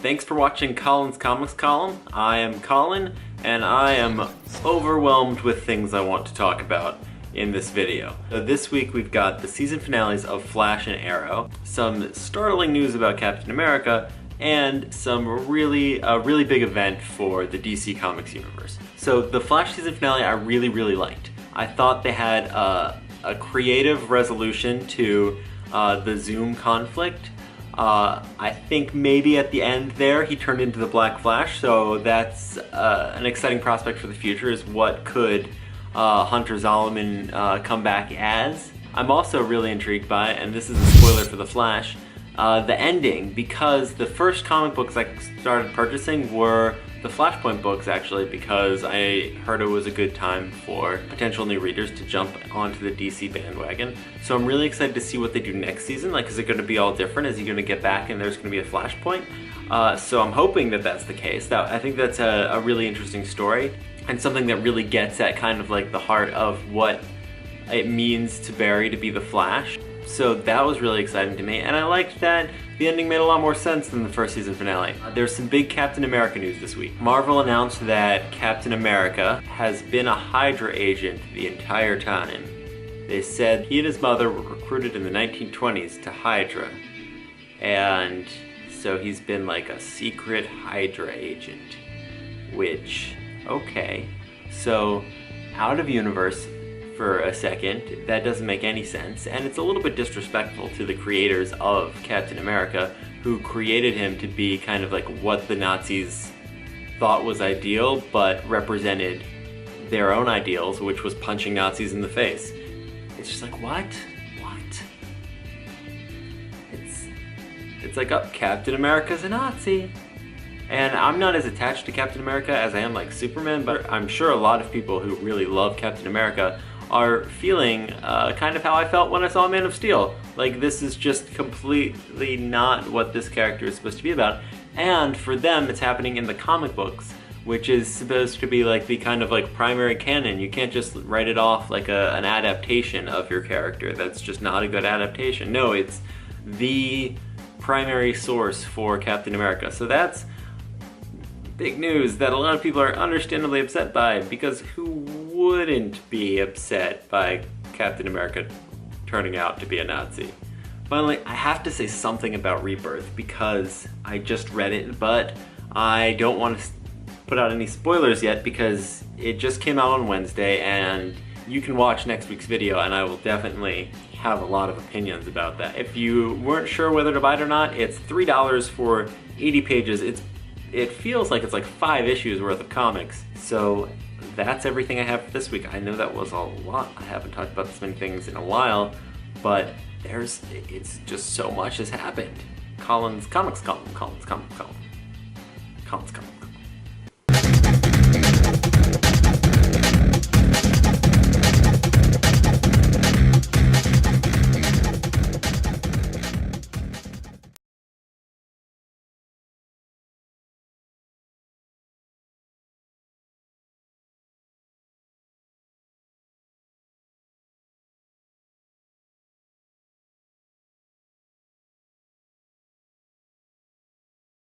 Thanks for watching Colin's Comics Column. I am Colin, and I am overwhelmed with things I want to talk about in this video. So this week we've got the season finales of Flash and Arrow, some startling news about Captain America, and some really big event for the DC Comics universe. So the Flash season finale I really liked. I thought they had a creative resolution to the Zoom conflict. I think maybe at the end there he turned into the Black Flash, so that's an exciting prospect for the future, is what could Hunter Zolomon come back as. I'm also really intrigued by, and this is a spoiler for The Flash, the ending, because the first comic books I started purchasing were the Flashpoint books, actually, because I heard it was a good time for potential new readers to jump onto the DC bandwagon. So I'm really excited to see what they do next season. Like, is it going to be all different? Is he going to get back and there's going to be a Flashpoint? So I'm hoping that that's the case. I think that's a really interesting story, and something that really gets at kind of like the heart of what it means to Barry to be the Flash. So that was really exciting to me, and I liked that the ending made a lot more sense than the first season finale. There's some big Captain America news this week. Marvel announced that Captain America has been a Hydra agent the entire time. They said he and his mother were recruited in the 1920s to Hydra, and so he's been like a secret Hydra agent, which, okay. So out of universe for a second, that doesn't make any sense, and it's a little bit disrespectful to the creators of Captain America, who created him to be kind of like what the Nazis thought was ideal, but represented their own ideals, which was punching Nazis in the face. It's just like, what? It's like, oh, Captain America's a Nazi. And I'm not as attached to Captain America as I am like Superman, but I'm sure a lot of people who really love Captain America are feeling kind of how I felt when I saw Man of Steel. Like, this is just completely not what this character is supposed to be about. And for them, it's happening in the comic books, which is supposed to be like the kind of like primary canon. You can't just write it off like an adaptation of your character. That's just not a good adaptation. No, it's the primary source for Captain America. So that's big news that a lot of people are understandably upset by, because who wouldn't be upset by Captain America turning out to be a Nazi? Finally, I have to say something about Rebirth, because I just read it, but I don't want to put out any spoilers yet because it just came out on Wednesday, and you can watch next week's video and I will definitely have a lot of opinions about that. If you weren't sure whether to buy it or not, it's $3 for 80 pages. It feels like it's like 5 issues worth of comics. So that's everything I have for this week. I know that was a lot. I haven't talked about this many things in a while, but it's just so much has happened. Colin's Comics Column. Colin's Comics Column. Colin's Comics.